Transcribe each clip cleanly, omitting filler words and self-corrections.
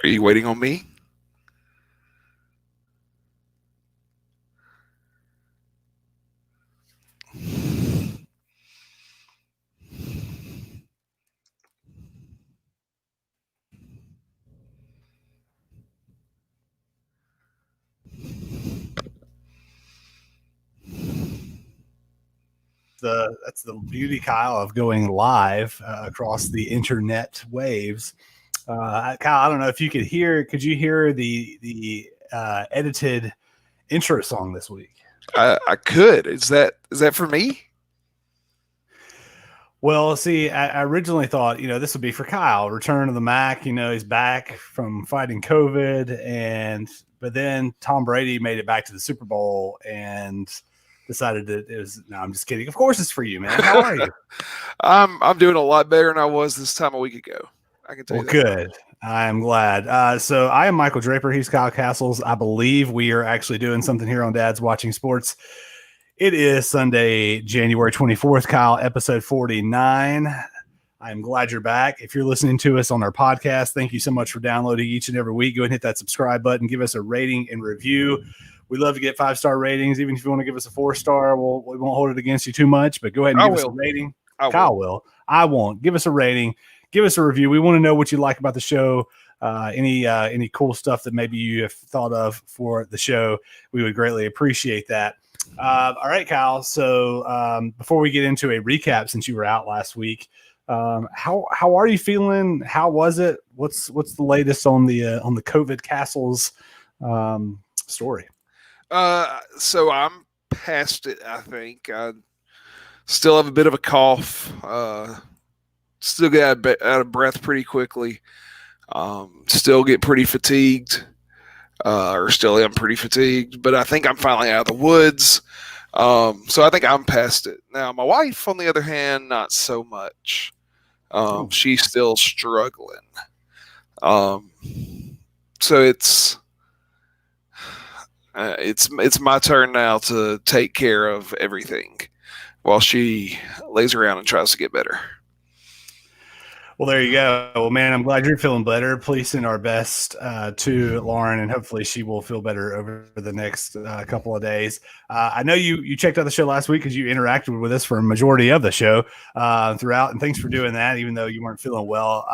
Are you waiting on me? That's the beauty, Kyle, of going live across the internet waves. Kyle, I don't know if you could hear. Could you hear the edited intro song this week? I could. Is that for me? Well, see, I originally thought, this would be for Kyle. Return of the Mac. He's back from fighting COVID, but then Tom Brady made it back to the Super Bowl and decided that it was. No, I'm just kidding. Of course, it's for you, man. How are you? I'm doing a lot better than I was this time a week ago. I can tell you that. Good. I'm glad. So I am Michael Draper. He's Kyle Castles. I believe we are actually doing something here on Dad's Watching Sports. It is Sunday, January 24th, Kyle, episode 49. I'm glad you're back. If you're listening to us on our podcast, thank you so much for downloading each and every week. Go ahead and hit that subscribe button. Give us a rating and review. We love to get 5-star ratings. Even if you want to give us a 4-star, we won't hold it against you too much, but go ahead and give us a rating. Kyle will. I won't. Give us a rating. Give us a review. We want to know what you like about the show. Any cool stuff that maybe you have thought of for the show. We would greatly appreciate that. All right, Kyle. So before we get into a recap, since you were out last week, how are you feeling? How was it? What's the latest on the COVID Castles story? So I'm past it. I think I still have a bit of a cough. Still get out of breath pretty quickly. Still get pretty fatigued. Or still am pretty fatigued, but I think I'm finally out of the woods. So I think I'm past it. Now, my wife, on the other hand, not so much. She's still struggling. So it's my turn now to take care of everything while she lays around and tries to get better. Well, there you go. Well, man, I'm glad you're feeling better. Please send our best to Lauren, and hopefully she will feel better over the next couple of days. I know you checked out the show last week because you interacted with us for a majority of the show throughout, and thanks for doing that, even though you weren't feeling well.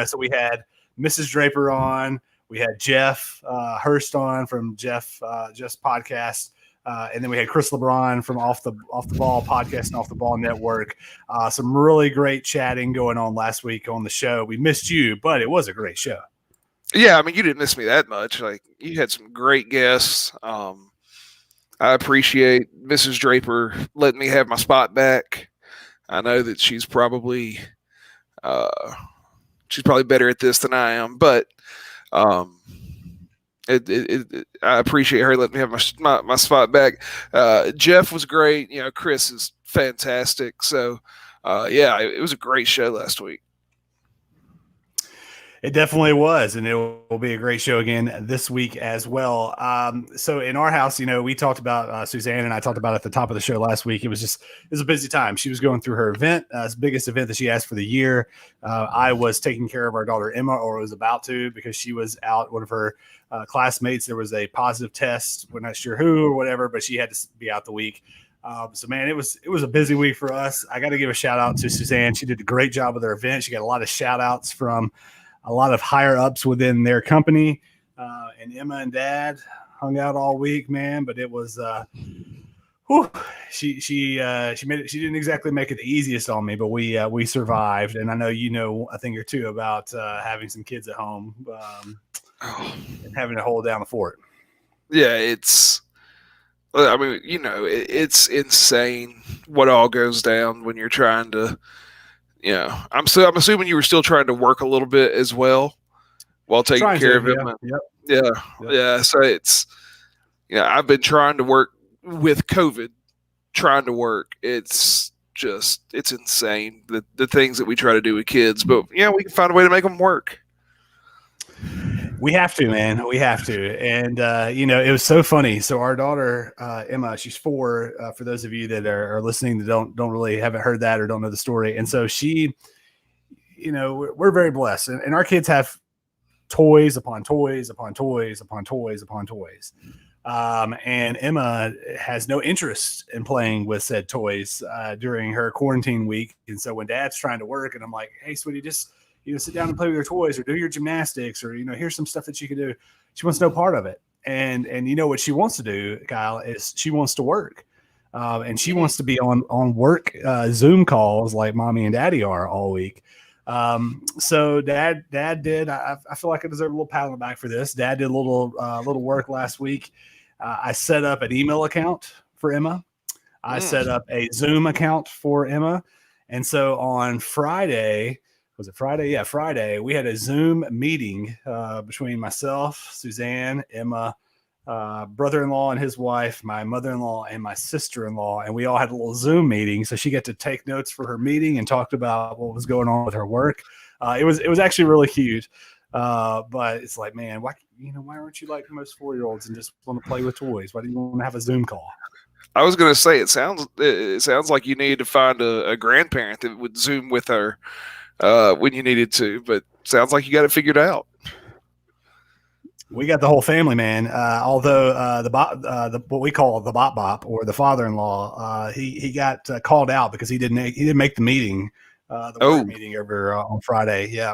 So we had Mrs. Draper on. We had Jeff Hurst on from Jeff's podcast. And then we had Chris LeBron from Off the Ball podcast and Off the Ball Network. Some really great chatting going on last week on the show. We missed you, but it was a great show. Yeah, I mean, you didn't miss me that much. Like, you had some great guests. I appreciate Mrs. Draper letting me have my spot back. I know that she's probably better at this than I am, but I appreciate her letting me have my spot back. Jeff was great. Chris is fantastic. So, it was a great show last week. It definitely was, and it will be a great show again this week as well. So in our house, we talked about Suzanne and I talked about at the top of the show last week. It was a busy time. She was going through her event, the biggest event that she has for the year. I was taking care of our daughter Emma, or was about to, because she was out. One of her classmates, there was a positive test. We're not sure who or whatever, but she had to be out the week. So man, it was a busy week for us. I got to give a shout out to Suzanne. She did a great job with her event. She got a lot of shout outs from a lot of higher ups within their company, and Emma and Dad hung out all week, man. But it was, she made it. She didn't exactly make it the easiest on me, but we survived. And I know a thing or two about having some kids at home. Oh, and having to hold down the fort. yeah, it's. I mean, it's insane what all goes down when you're trying to. I'm assuming you were still trying to work a little bit as well while taking Trying care to, of yeah, him. yep, Yeah, yep. yeah. So it's I've been trying to work with COVID, trying to work. It's insane the things that we try to do with kids, but we can find a way to make them work. We have to, man. We have to. And, it was so funny. So our daughter, Emma, she's 4, for those of you that are listening that don't really haven't heard that or don't know the story. And so she, we're very blessed. And our kids have toys upon toys upon toys upon toys upon toys. And Emma has no interest in playing with said toys during her quarantine week. And so when dad's trying to work and I'm like, hey, sweetie, just sit down and play with your toys or do your gymnastics or, here's some stuff that you can do. She wants no part of it. And what she wants to do, Kyle, is she wants to work. And she wants to be on work Zoom calls like mommy and daddy are all week. So dad did, I feel like I deserve a little pat on the back for this. Dad did a little work last week. I set up an email account for Emma. I set up a Zoom account for Emma. And so on Friday, was it Friday? Yeah, Friday, we had a Zoom meeting between myself, Suzanne, Emma, brother-in-law and his wife, my mother-in-law and my sister-in-law, and we all had a little Zoom meeting. So she got to take notes for her meeting and talked about what was going on with her work. It was actually really cute. But it's like, man, why aren't you like most 4-year-olds and just want to play with toys? Why do you want to have a Zoom call? I was gonna say it sounds like you needed to find a grandparent that would Zoom with her when you needed to, but sounds like you got it figured out. We got the whole family, man. Although what we call the bop bop or the father-in-law, he got called out because he didn't make the meeting, the work Oh, meeting over on Friday. Yeah,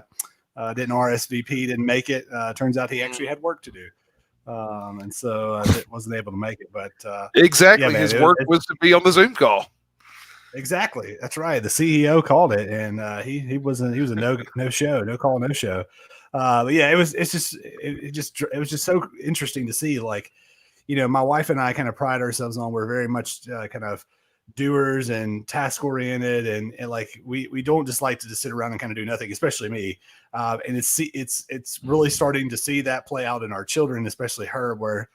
didn't RSVP, didn't make it. Turns out he actually had work to do, and so wasn't able to make it. But yeah, exactly. man, His work was to be on the Zoom call. exactly. That's right. The CEO called it, and he was a no show, no call, no show. But yeah, it was just so interesting to see. Like, my wife and I kind of pride ourselves on we're very much kind of doers and task oriented, and like we don't just like to just sit around and kind of do nothing, especially me. And it's really starting to see that play out in our children, especially her, where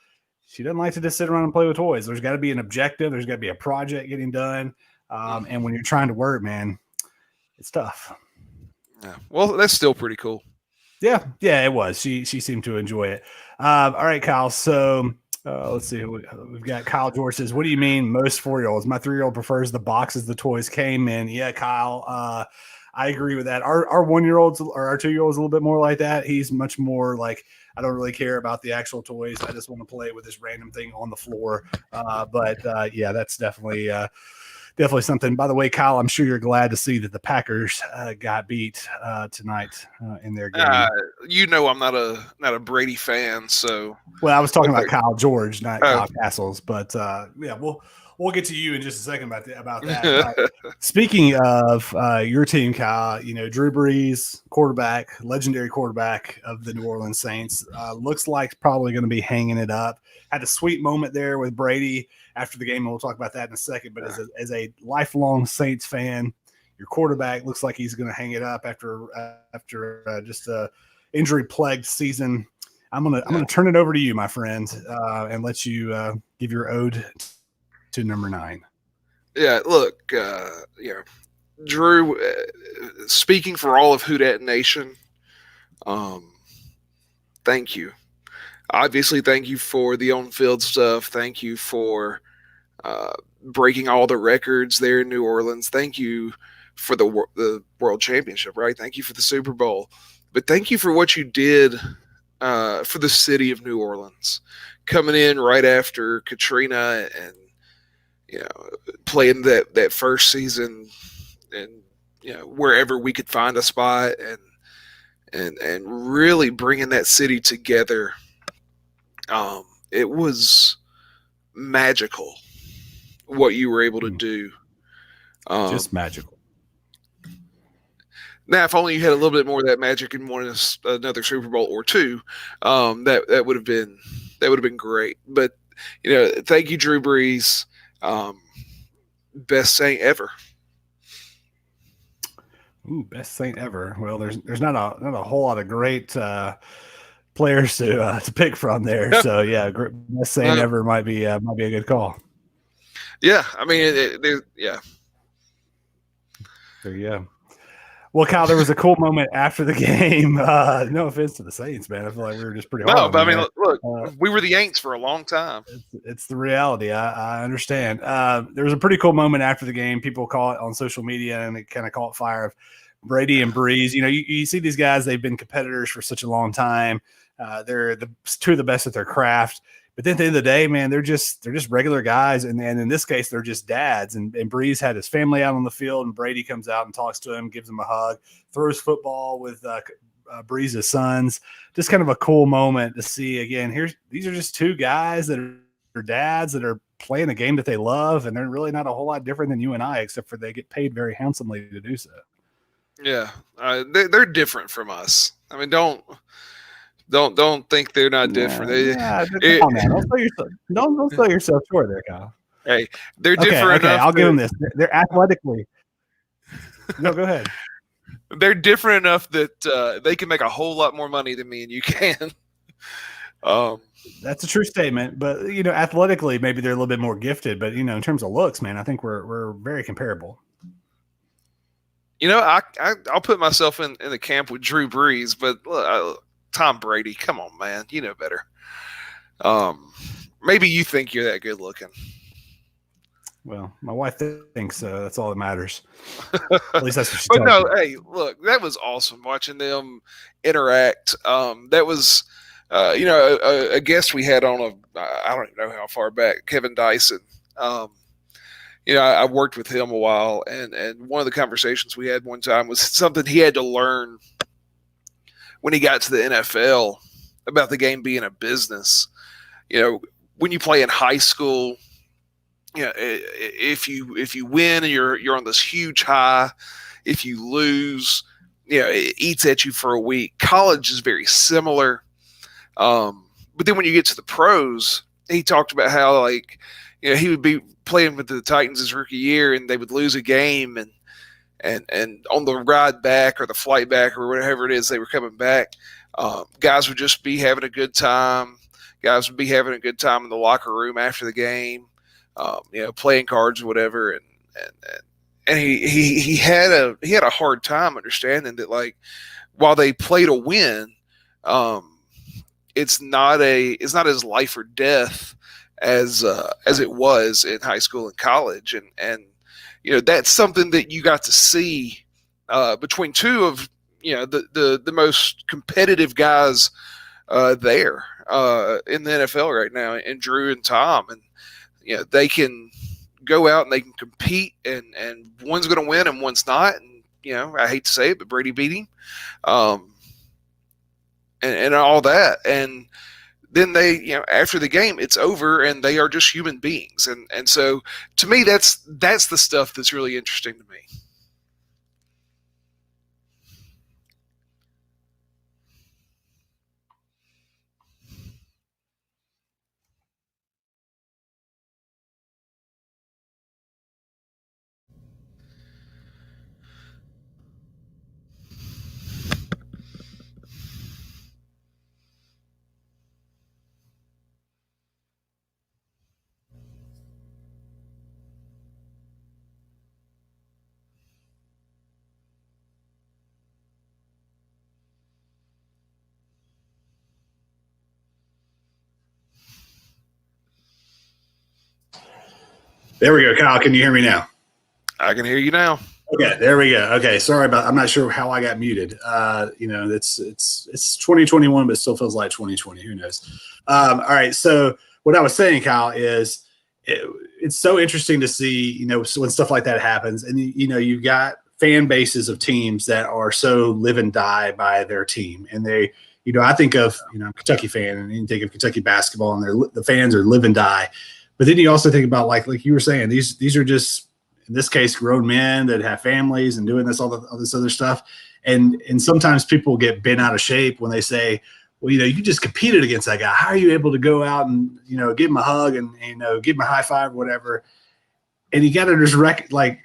she doesn't like to just sit around and play with toys. There's got to be an objective. There's got to be a project getting done. And when you're trying to work, man, it's tough. Yeah. Well, that's still pretty cool. Yeah, it was. She seemed to enjoy it. All right, Kyle. So let's see. We've got Kyle George says, "What do you mean most 4-year-olds? My 3-year-old prefers the boxes the toys came in." Yeah, Kyle. I agree with that. Our 1-year-olds or our 2-year-olds a little bit more like that. He's much more like, I don't really care about the actual toys. I just want to play with this random thing on the floor. But yeah, that's definitely something. By the way, Kyle, I'm sure you're glad to see that the Packers got beat tonight in their game. I'm not a Brady fan, so. Well, I was talking about Kyle George, not Oh. Kyle Castles, but yeah, we'll get to you in just a second about that. But speaking of your team, Kyle, Drew Brees, legendary quarterback of the New Orleans Saints, looks like probably going to be hanging it up. Had a sweet moment there with Brady after the game, and we'll talk about that in a second. But as a lifelong Saints fan, your quarterback looks like he's going to hang it up after just a injury-plagued season. I'm gonna turn it over to you, my friend, and let you give your ode to number 9. Yeah, look, Drew, speaking for all of Who Dat Nation, thank you. Obviously, thank you for the on-field stuff. Thank you for breaking all the records there in New Orleans. Thank you for the World Championship, right? Thank you for the Super Bowl. But thank you for what you did for the city of New Orleans, coming in right after Katrina and playing that first season and wherever we could find a spot and really bringing that city together. It was magical what you were able to do. Just magical. Now, if only you had a little bit more of that magic and won another Super Bowl or two, that would have been great. But thank you, Drew Brees. Best Saint ever. Ooh, best Saint ever. Well, there's not a whole lot of great players to pick from there. So yeah, best Saint ever might be a good call. Yeah, I mean, yeah. There you go. Well, Kyle, there was a cool moment after the game. No offense to the Saints, man. I feel like we were just pretty hard. No, but I mean, look, we were the Yanks for a long time. It's the reality. I understand. There was a pretty cool moment after the game. People call it on social media, and they kind of call it fire of Brady and Brees. You see these guys, they've been competitors for such a long time. They're two of the best at their craft. But then at the end of the day, man, they're just regular guys, and in this case, they're just dads. And Brees had his family out on the field, and Brady comes out and talks to him, gives him a hug, throws football with Brees' sons. Just kind of a cool moment to see. Again, these are just two guys that are dads that are playing a game that they love, and they're really not a whole lot different than you and I, except for they get paid very handsomely to do so. Yeah, they're different from us. I mean, don't think they're not different. Don't sell yourself short there, Kyle. Hey, they're different. Okay, I'll give them this. They're athletically. No, go ahead. They're different enough that they can make a whole lot more money than me and you can. That's a true statement, but athletically, maybe they're a little bit more gifted. But in terms of looks, man, I think we're very comparable. I'll put myself in the camp with Drew Brees, but Tom Brady, come on, man, you know better. Maybe you think you're that good looking. Well, my wife thinks so. That's all that matters. At least that's what she tells me. But no, hey, look, that was awesome watching them interact. That was, a guest we had on I don't even know how far back, Kevin Dyson. I worked with him a while, and one of the conversations we had one time was something he had to learn when he got to the NFL about the game being a business. When you play in high school, if you win and you're on this huge high, if you lose, it eats at you for a week. College is very similar. But then when you get to the pros, he talked about how he would be playing with the Titans his rookie year and they would lose a game and on the ride back or the flight back or whatever it is they were coming back, guys would just be having a good time. Guys would be having a good time in the locker room after the game, playing cards or whatever. And he had a hard time understanding that while they play to win, it's not as life or death as it was in high school and college, and that's something that you got to see between two of the most competitive guys there in the NFL right now, and Drew and Tom, and they can go out and they can compete, and one's going to win and one's not, and I hate to say it, but Brady beat him, and all that, and then they, after the game, it's over, and they are just human beings, and so to me, that's the stuff that's really interesting to me. There we go, Kyle. Can you hear me now? I can hear you now. Okay, there we go. Okay, sorry I'm not sure how I got muted. It's 2021, but it still feels like 2020. Who knows? All right. So what I was saying, Kyle, is it's so interesting to see, when stuff like that happens, and you've got fan bases of teams that are so live and die by their team, and they, I think of, I'm a Kentucky fan, and you think of Kentucky basketball, and the fans are live and die. But then you also think about like you were saying, these are just, in this case, grown men that have families and doing all this other stuff. And sometimes people get bent out of shape when they say, well, you just competed against that guy. How are you able to go out and, give him a hug and, give him a high five or whatever? And you got to just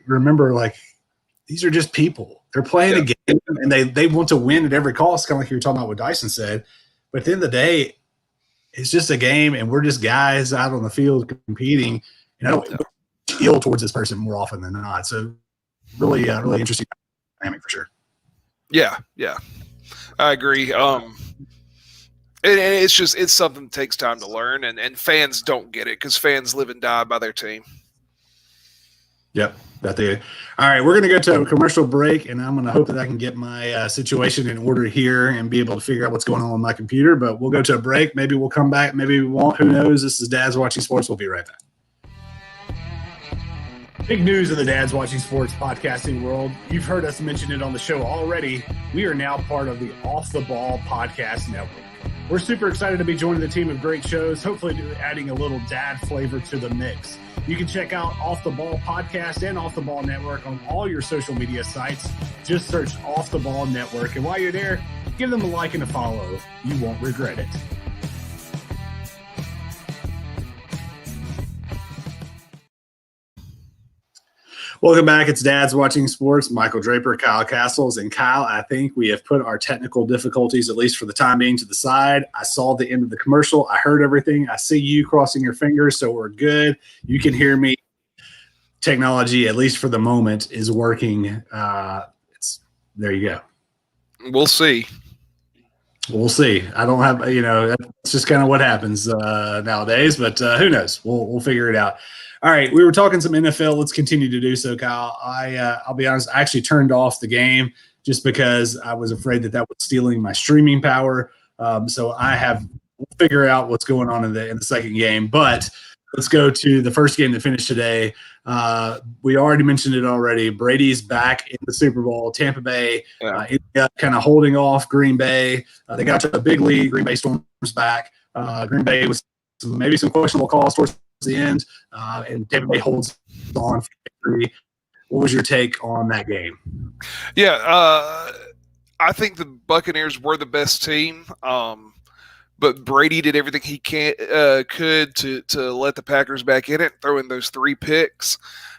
remember, these are just people. They're playing a game, and they want to win at every cost, kind of like you were talking about what Dyson said. But at the end of the day, it's just a game, and we're just guys out on the field competing. And I don't feel towards this person more often than not. So really interesting dynamic for sure. Yeah, I agree. And it's something that takes time to learn, and fans don't get it because fans live and die by their team. Yep. All right, we're going to go to a commercial break, and I'm going to hope that I can get my situation in order here and be able to figure out what's going on with my computer. But we'll go to a break. Maybe we'll come back. Maybe we won't. Who knows? This is Dad's Watching Sports. We'll be right back. Big news in the Dad's Watching Sports podcasting world. You've heard us mention it on the show already. We are now part of the Off the Ball Podcast Network. We're super excited to be joining the team of great shows, hopefully adding a little dad flavor to the mix. You can check out Off the Ball Podcast and Off the Ball Network on all your social media sites. Just search Off the Ball Network. And while you're there, give them a like and a follow. You won't regret it. Welcome back. It's Dad's Watching Sports. Michael Draper, Kyle Castles. And Kyle, I think we have put our technical difficulties, at least for the time being, to the side. I saw the end of the commercial. I heard everything. I see you crossing your fingers, so we're good. You can hear me. Technology, at least for the moment, is working. There you go. We'll see. We'll see. I don't have, that's just kind of what happens nowadays, but who knows? We'll figure it out. All right, we were talking some NFL. Let's continue to do so, Kyle. I'll be honest, I actually turned off the game just because I was afraid that was stealing my streaming power. So we'll figure out what's going on in the second game. But let's go to the first game that finished today. We already mentioned it already. Brady's back in the Super Bowl. Tampa Bay ended up kind of holding off Green Bay. They got to a big lead. Green Bay Storm's back. Green Bay was maybe some questionable calls towards the end, and Tampa Bay holds on for victory. What was your take on that game? Yeah, I think the Buccaneers were the best team, but Brady did everything he could to let the Packers back in it, throw in those 3 picks.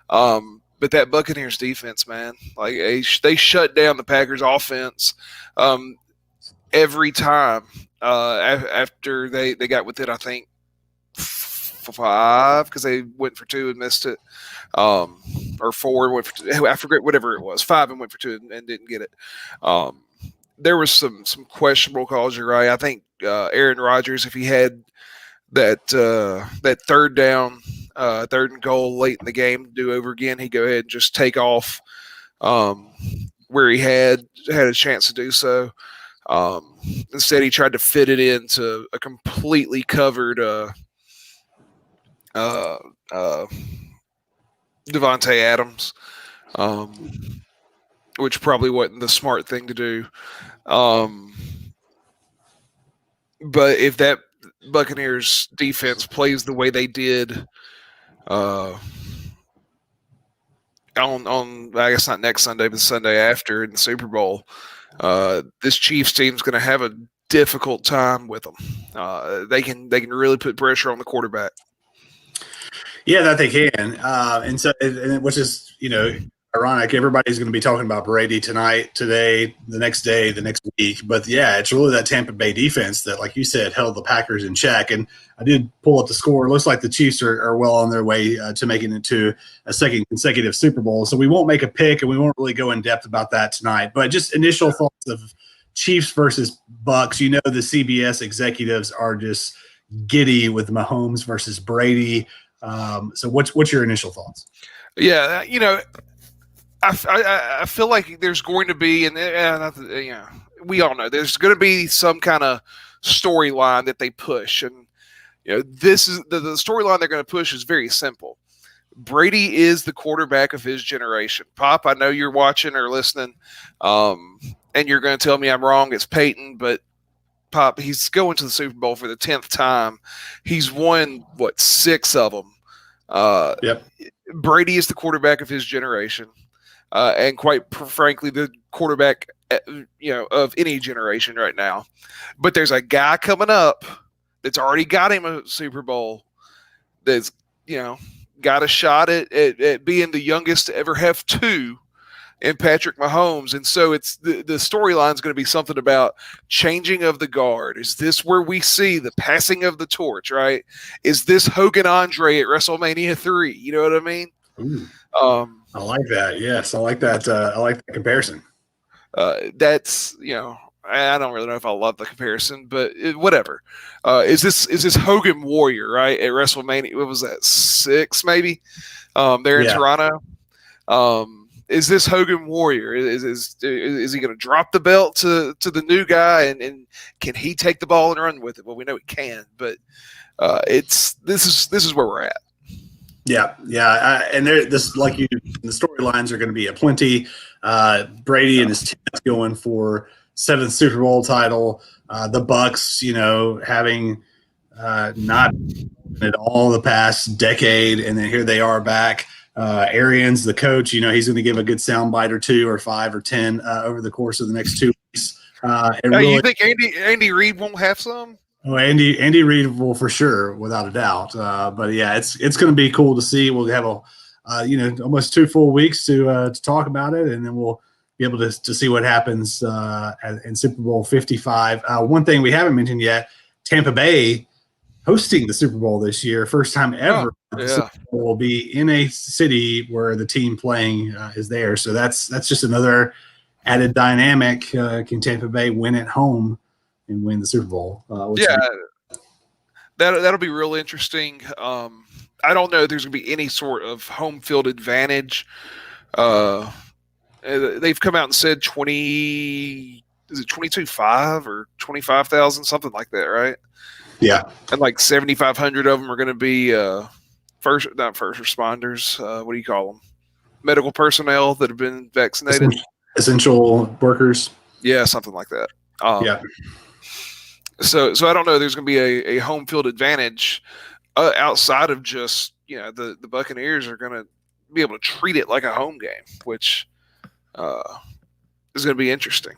But that Buccaneers defense, man, they shut down the Packers offense every time after they got within, I think, 5 because they went for 2 and missed it, or 4 and went for 2. I forget, whatever it was, 5 and went for 2 and didn't get it. There was some questionable calls. You're right. I think Aaron Rodgers, if he had that third down, third and goal late in the game to do over again, he'd go ahead and just take off where he had a chance to do so. Instead, he tried to fit it into a completely covered Devontae Adams, which probably wasn't the smart thing to do. But if that Buccaneers defense plays the way they did on I guess not next Sunday, but the Sunday after in the Super Bowl, this Chiefs team's going to have a difficult time with them. They can really put pressure on the quarterback. Yeah, that they can, which is ironic. Everybody's going to be talking about Brady tonight, today, the next day, the next week. But yeah, it's really that Tampa Bay defense that, like you said, held the Packers in check. And I did pull up the score. It looks like the Chiefs are well on their way to making it to a second consecutive Super Bowl. So we won't make a pick, and we won't really go in depth about that tonight. But just initial thoughts of Chiefs versus Bucks. The CBS executives are just giddy with Mahomes versus Brady. So what's your initial thoughts? Yeah, I feel like there's going to be, and we all know there's going to be some kind of storyline that they push, and this is the storyline they're going to push is very simple. Brady is the quarterback of his generation. Pop, I know you're watching or listening, and you're going to tell me I'm wrong. It's Peyton, but Pop, he's going to the Super Bowl for the 10th time. He's won 6 of them. Yep. Brady is the quarterback of his generation, and quite frankly, the quarterback of any generation right now. But there's a guy coming up that's already got him a Super Bowl that's, got a shot at being the youngest to ever have two in Patrick Mahomes. And so it's the storyline is going to be something about changing of the guard. Is this where we see the passing of the torch, right? Is this Hogan Andre at WrestleMania 3? You know what I mean? Ooh, I like that. Yes, I like that. I like the comparison. That's, I don't really know if I love the comparison, but whatever. Is this Hogan Warrior, right, at WrestleMania? What was that, 6 maybe? There in Toronto. Is this Hogan Warrior? Is he going to drop the belt to the new guy, and can he take the ball and run with it? Well, we know he can, but this is where we're at. Yeah, and the storylines are going to be aplenty. Brady and his team going for 7th Super Bowl title. The Bucks, having not at all the past decade, and then here they are back. Arians, the coach, he's going to give a good soundbite or 2 or 5 or 10 over the course of the next 2 weeks. You think Andy Reid won't have some? Oh, Andy Reid will for sure, without a doubt. But yeah, it's going to be cool to see. We'll have almost 2 full weeks to talk about it, and then we'll be able to see what happens in Super Bowl 55. One thing we haven't mentioned yet: Tampa Bay hosting the Super Bowl this year, first time ever. The Super Bowl will be in a city where the team playing is there, so that's just another added dynamic. Can Tampa Bay win at home and win the Super Bowl? That'll be real interesting. I don't know if there's going to be any sort of home field advantage. They've come out and said 22,500 or 25,000, something like that, right? Yeah, and like 7,500 of them are going to be not first responders. What do you call them? Medical personnel that have been vaccinated. Essential workers. Yeah, something like that. So I don't know. There's going to be a home field advantage outside of just the Buccaneers are going to be able to treat it like a home game, which is going to be interesting.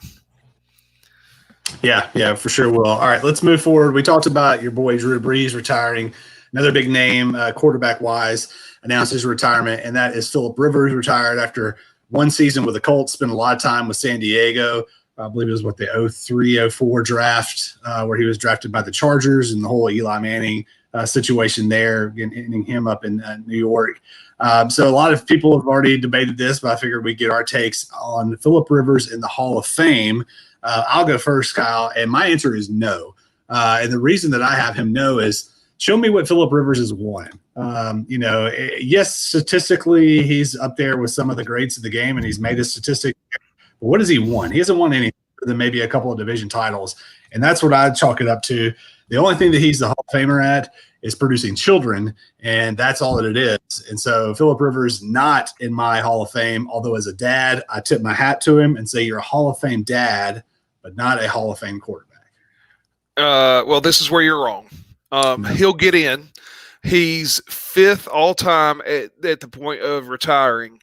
Yeah, for sure will. All right, let's move forward. We talked about your boy Drew Brees retiring. Another big name, quarterback-wise, announced his retirement, and that is Philip Rivers, retired after 1 season with the Colts, spent a lot of time with San Diego. I believe it was the 03-04 draft where he was drafted by the Chargers, and the whole Eli Manning situation there, ending him up in New York. So a lot of people have already debated this, but I figured we'd get our takes on Philip Rivers in the Hall of Fame. I'll go first, Kyle, and my answer is no. And the reason that I have him no is show me what Philip Rivers has won. Yes, statistically, he's up there with some of the greats of the game, and he's made a statistic. But what has he won? He hasn't won anything other than maybe a couple of division titles, and that's what I'd chalk it up to. The only thing that he's the Hall of Famer at is producing children, and that's all that it is. And so Philip Rivers not in my Hall of Fame, although as a dad, I tip my hat to him and say you're a Hall of Fame dad, but not a Hall of Fame quarterback. Well, this is where you're wrong. He'll get in. He's 5th all-time at the point of retiring.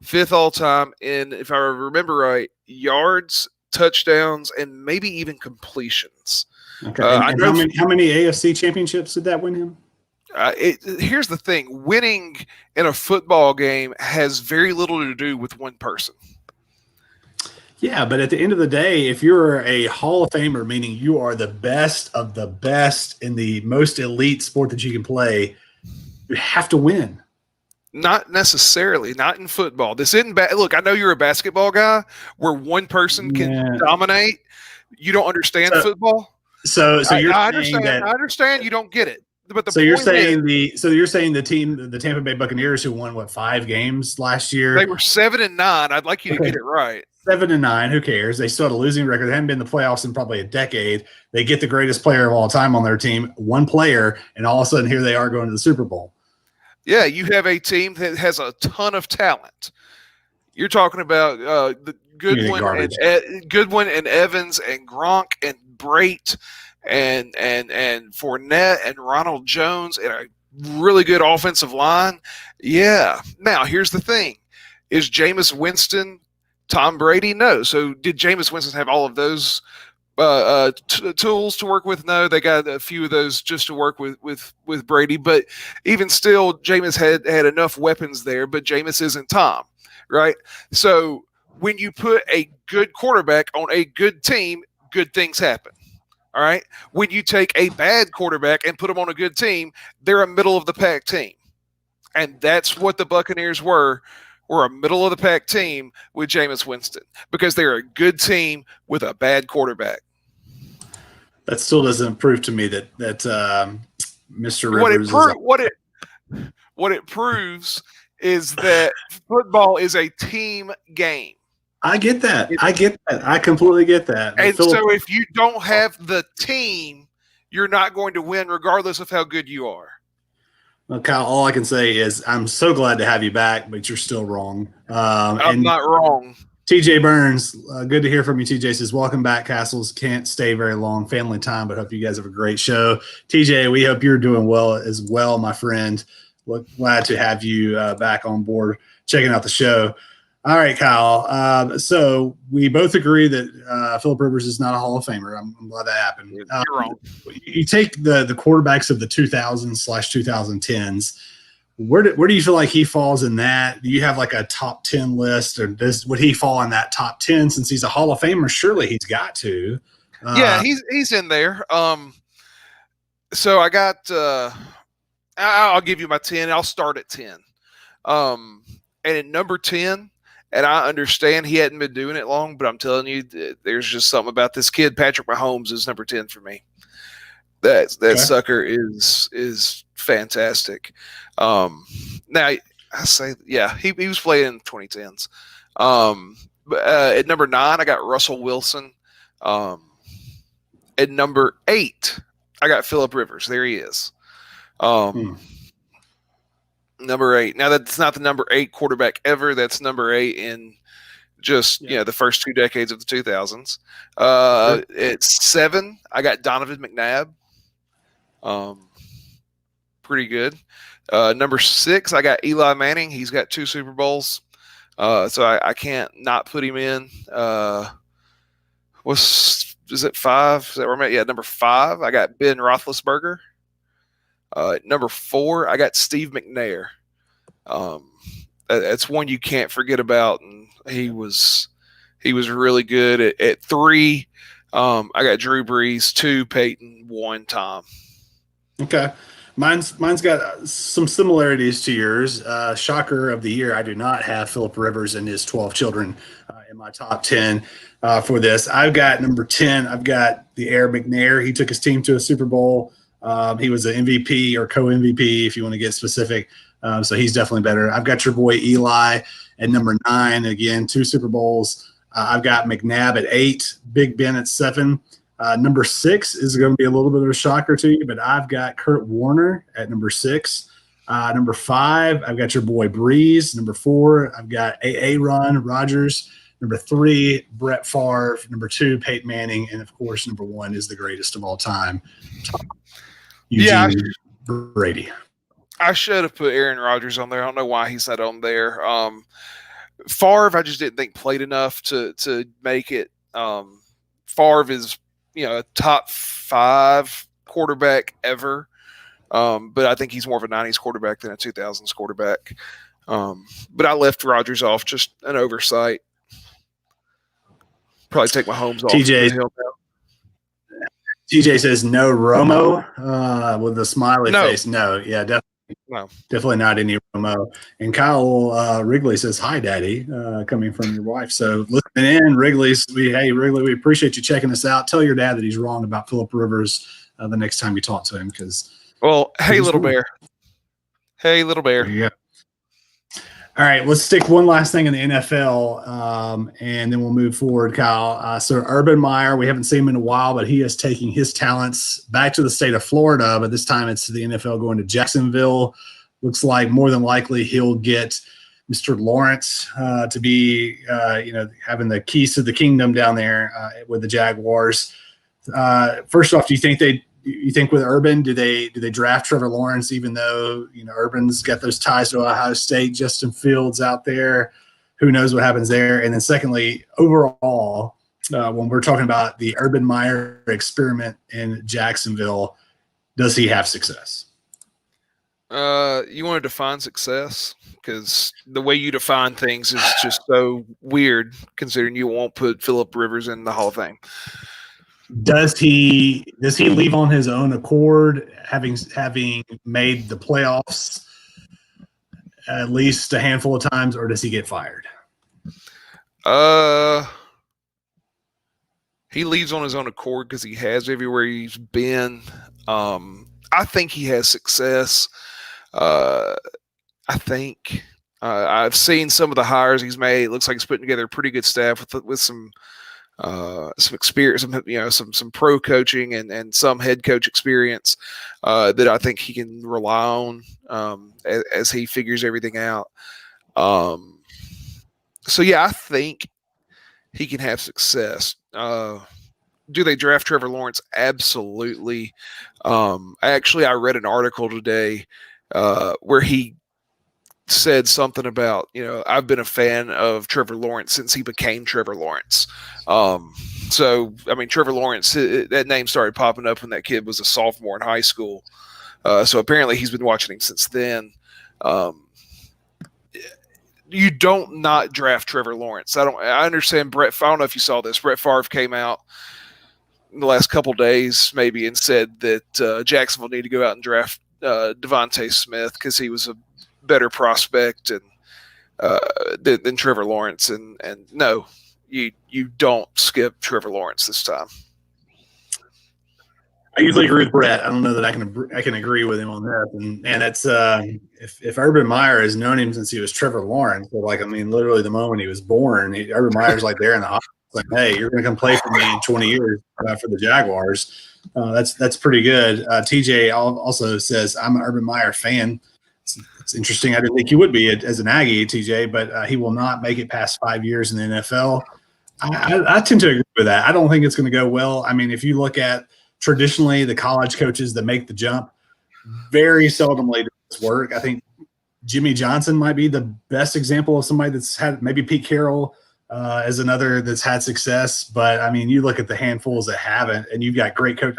5th all-time in, if I remember right, yards, touchdowns, and maybe even completions. Okay. And how many AFC championships did that win him? Here's the thing. Winning in a football game has very little to do with one person. Yeah, but at the end of the day, if you're a Hall of Famer, meaning you are the best of the best in the most elite sport that you can play, you have to win. Not necessarily. Not in football. This isn't bad. Look, I know you're a basketball guy where one person can dominate. You don't understand football. So you're I understand. I understand you don't get it. But you're saying the team, the Tampa Bay Buccaneers, who won 5 games last year? They were 7-9. I'd like you to get it right. 7-9. Who cares? They still had a losing record. They hadn't been in the playoffs in probably a decade. They get the greatest player of all time on their team, one player, and all of a sudden here they are going to the Super Bowl. Yeah, you have a team that has a ton of talent. You're talking about the Goodwin and Evans and Gronk and Brate and Fournette and Ronald Jones and a really good offensive line. Yeah. Now, here's the thing. Is Jameis Winston Tom Brady? No. So did Jameis Winston have all of those tools to work with? No, they got a few of those just to work with Brady. But even still, Jameis had enough weapons there. But Jameis isn't Tom, right? So when you put a good quarterback on a good team, good things happen. All right. When you take a bad quarterback and put them on a good team, they're a middle of the pack team, and that's what the Buccaneers were. We're a middle of the pack team with Jameis Winston because they're a good team with a bad quarterback. That still doesn't prove to me that Mr. Rivers what it proves is that football is a team game. I get that. I completely get that. And so if you don't have the team, you're not going to win regardless of how good you are. Well, Kyle, all I can say is I'm so glad to have you back, but you're still wrong. I'm not wrong. TJ Burns, good to hear from you. TJ says, welcome back, Castles. Can't stay very long. Family time, but hope you guys have a great show. TJ, we hope you're doing well as well, my friend. Glad to have you back on board checking out the show. All right, Kyle. So we both agree that Philip Rivers is not a Hall of Famer. I'm glad that happened. You're wrong. You take the quarterbacks of the 2000s/2010s. Where do you feel like he falls in that? Do you have like a top 10 list, or would he fall in that top 10 since he's a Hall of Famer? Surely he's got to. Yeah, he's in there. So I got. I'll give you my 10. I'll start at 10. And at number 10. And I understand he hadn't been doing it long, but I'm telling you, there's just something about this kid. Patrick Mahomes is number 10 for me. That sucker is fantastic. Now I say, yeah, he was playing in 2010s. At number 9, I got Russell Wilson. At number 8, I got Philip Rivers. There he is. Number 8. Now that's not the number 8 quarterback ever. That's number 8 in just the first 2 decades of the 2000s. At 7, I got Donovan McNabb. Pretty good. Number 6, I got Eli Manning. He's got 2 Super Bowls, so I can't not put him in. Is it 5? Is that where I'm at? Yeah, number 5, I got Ben Roethlisberger. Number 4, I got Steve McNair. That's one you can't forget about, and he was really good. At 3, I got Drew Brees. 2, Peyton. 1, Tom. Okay, mine's got some similarities to yours. Shocker of the year, I do not have Philip Rivers and his 12 children in my top 10 for this. I've got number 10. I've got the Air McNair. He took his team to a Super Bowl. He was an MVP or co-MVP if you want to get specific. So he's definitely better. I've got your boy Eli at number 9. Again, 2 Super Bowls. I've got McNabb at 8, Big Ben at 7. Number 6 is going to be a little bit of a shocker to you, but I've got Kurt Warner at number 6. Number 5, I've got your boy Breeze. Number 4, I've got Aaron Rodgers. Number 3, Brett Favre. Number 2, Peyton Manning. And, of course, number 1 is the greatest of all time, Eugene Brady. I should have put Aaron Rodgers on there. I don't know why he's not on there. Favre, I just didn't think played enough to make it. Favre is, a top 5 quarterback ever. But I think he's more of a 90s quarterback than a 2000s quarterback. But I left Rodgers off, just an oversight. Probably take Mahomes off. TJ says no Romo with a smiley face. No, yeah, definitely. No. Definitely not any Romo. And Kyle Wrigley says, hi, Daddy, coming from your wife. So listening in, Wrigley, we appreciate you checking us out. Tell your dad that he's wrong about Philip Rivers the next time you talk to him. Hey, little bear. Hey, little bear. Yeah. All right, let's stick one last thing in the NFL, and then we'll move forward, Kyle. So Urban Meyer, we haven't seen him in a while, but he is taking his talents back to the state of Florida, but this time it's the NFL going to Jacksonville. Looks like more than likely he'll get Mr. Lawrence to be, having the keys to the kingdom down there with the Jaguars. First off, do you think with Urban, do they draft Trevor Lawrence, even though Urban's got those ties to Ohio State, Justin Fields out there? who knows what happens there? And then secondly, overall, when we're talking about the Urban Meyer experiment in Jacksonville, does he have success? You want to define success? Because the way you define things is just so weird, considering you won't put Phillip Rivers in the Hall of Fame. Does he leave on his own accord, having made the playoffs at least a handful of times, or does he get fired? He leaves on his own accord because he has everywhere he's been. I think he has success. I think I've seen some of the hires he's made. It looks like he's putting together a pretty good staff with some experience, some pro coaching and some head coach experience that I think he can rely on as he figures everything out. So yeah, I think he can have success. Do they draft Trevor Lawrence? Absolutely. I read an article today where he said something about, I've been a fan of Trevor Lawrence since he became Trevor Lawrence. Trevor Lawrence, that name started popping up when that kid was a sophomore in high school. So apparently he's been watching him since then. You don't not draft Trevor Lawrence. I understand I don't know if you saw this. Brett Favre came out in the last couple days maybe and said that Jacksonville need to go out and draft Devontae Smith because he was a better prospect than Trevor Lawrence. And no, you don't skip Trevor Lawrence this time. I usually agree with Brett. I don't know that I can agree with him on that. And it's if Urban Meyer has known him since he was Trevor Lawrence, literally the moment he was born, Urban Meyer's like there in the hospital, like, hey, you're going to come play for me in 20 years for the Jaguars. That's pretty good. TJ also says I'm an Urban Meyer fan. It's interesting. I didn't think you would be as an Aggie, TJ, but he will not make it past 5 years in the NFL. I tend to agree with that. I don't think it's going to go well. If you look at traditionally the college coaches that make the jump, very seldomly does work. I think Jimmy Johnson might be the best example of somebody that's had, maybe Pete Carroll as another that's had success. But you look at the handfuls that haven't, and you've got great coach.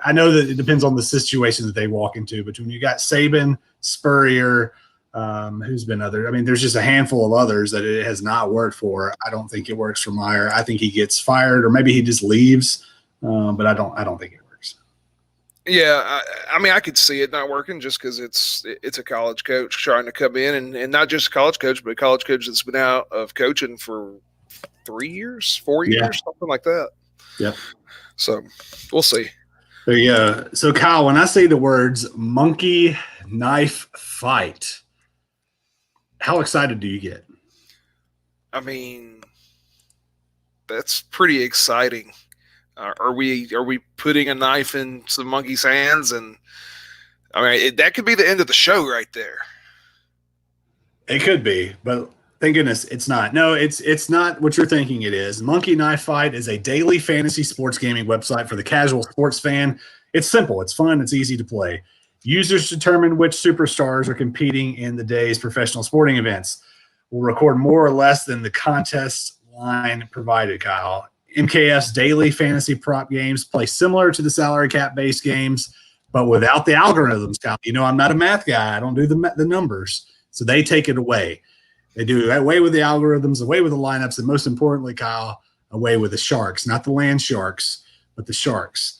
I know that it depends on the situation that they walk into, but when you got Saban, Spurrier, who's been other, there's just a handful of others that it has not worked for. I don't think it works for Meyer. I think he gets fired, or maybe he just leaves. But I don't think it works. Yeah, I could see it not working just because it's a college coach trying to come in, and not just a college coach, but a college coach that's been out of coaching for 3 years, 4 years, something like that. Yeah. So we'll see. There you go. So Kyle, when I say the words monkey knife fight, how excited do you get? That's pretty exciting. Are we putting a knife in some monkey's hands? And that could be the end of the show right there. It could be, but thank goodness it's not. No, it's not what you're thinking it is. Monkey Knife Fight is a daily fantasy sports gaming website for the casual sports fan. It's simple, it's fun, it's easy to play. Users determine which superstars are competing in the day's professional sporting events. We'll record more or less than the contest line provided, Kyle. MKF's daily fantasy prop games play similar to the salary cap based games, but without the algorithms, Kyle. I'm not a math guy. I don't do the numbers. So they take it away. They do away with the algorithms, away with the lineups, and most importantly, Kyle, away with the sharks. Not the land sharks, but the sharks.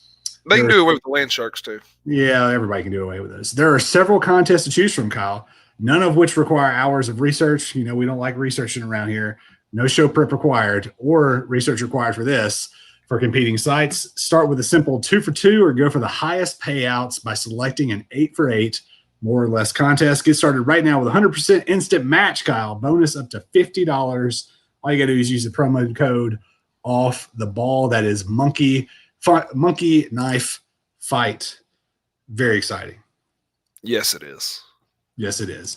They can do away with the land sharks too. Yeah, everybody can do away with those. There are several contests to choose from, Kyle, none of which require hours of research. We don't like researching around here. No show prep required or research required for this. For competing sites, start with a simple 2 for 2 or go for the highest payouts by selecting an 8 for 8 more or less contest. Get started right now with 100% instant match, Kyle. Bonus up to $50. All you got to do is use the promo code off the ball. That is monkey knife fight. Very exciting. Yes, it is. Yes, it is.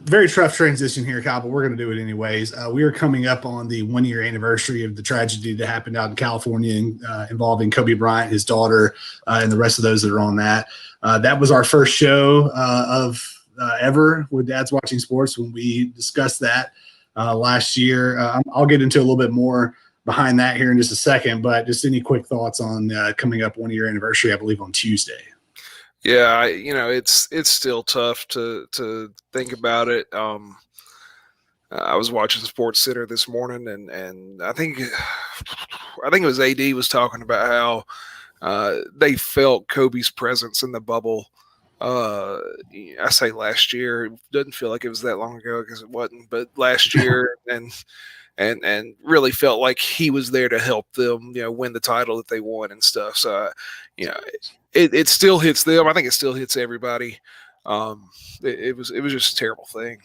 Very tough transition here, Kyle, but we're going to do it anyways. We are coming up on the 1 year anniversary of the tragedy that happened out in California involving Kobe Bryant, his daughter, and the rest of those that are on that. That was our first show of ever with Dad's Watching Sports when we discussed that. last year. I'll get into a little bit more behind that here in just a second, but just any quick thoughts on coming up 1 year anniversary, I believe on Tuesday. Yeah, it's still tough to think about it. I was watching Sports Center this morning, and I think it was AD was talking about how they felt Kobe's presence in the bubble. I say last year. It doesn't feel like it was that long ago because it wasn't, but last year, and really felt like he was there to help them, win the title that they won and stuff. So, it still hits them. I think it still hits everybody. It was just a terrible thing.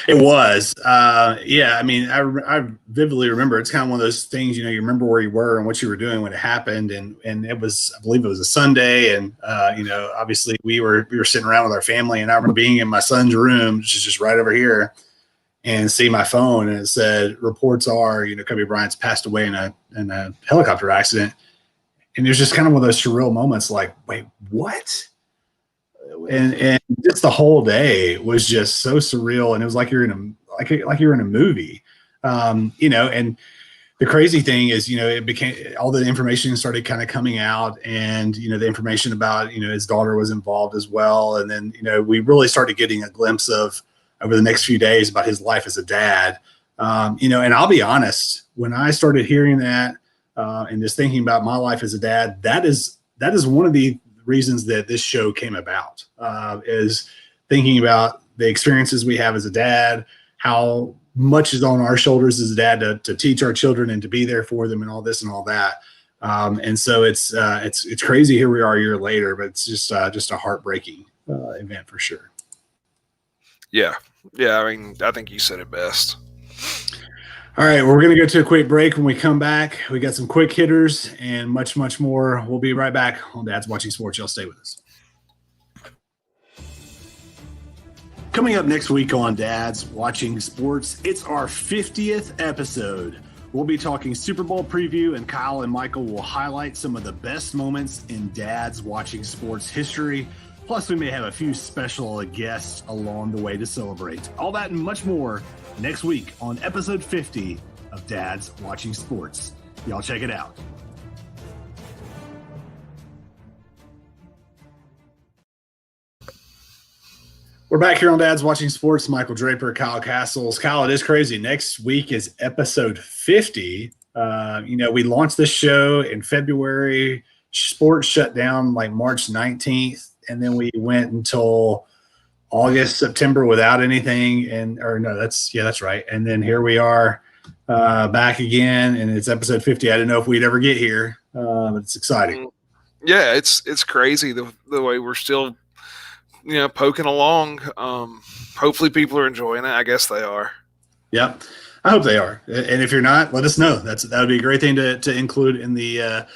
It was. Yeah, I mean, I vividly remember. It's kind of one of those things, you remember where you were and what you were doing when it happened, and it was, I believe it was a Sunday, and obviously we were sitting around with our family, and I remember being in my son's room, which is just right over here, and see my phone, and it said reports are, Kobe Bryant's passed away in a helicopter accident, and it was just kind of one of those surreal moments, like, wait, what? And just the whole day was just so surreal, and it was like you're in a movie, and the crazy thing is, it became, all the information started kind of coming out, and the information about his daughter was involved as well, and then we really started getting a glimpse of, over the next few days, about his life as a dad, and I'll be honest, when I started hearing that and just thinking about my life as a dad, that is one of the reasons that this show came about, is thinking about the experiences we have as a dad, how much is on our shoulders as a dad to teach our children and to be there for them and all this and all that. And so it's crazy. Here we are a year later, but it's just a heartbreaking event for sure. Yeah. I mean, I think you said it best. All right, we're going to go to a quick break. When we come back, we got some quick hitters and much, much more. We'll be right back on Dad's Watching Sports. Y'all stay with us. Coming up next week on Dad's Watching Sports, it's our 50th episode. We'll be talking Super Bowl preview, and Kyle and Michael will highlight some of the best moments in Dad's Watching Sports history. Plus, we may have a few special guests along the way to celebrate. All that and much more next week on episode 50 of Dad's Watching Sports. Y'all check it out. We're back here on Dad's Watching Sports. Michael Draper, Kyle Castles. Kyle, it is crazy. Next week is episode 50. We launched this show in February. Sports shut down like March 19th, and then we went until August, September without anything. That's right. And then here we are back again, and it's episode 50. I didn't know if we'd ever get here, but it's exciting. Yeah, it's crazy the way we're still poking along. Hopefully people are enjoying it. I guess they are. Yep. I hope they are. And if you're not, let us know. That would be a great thing to include in the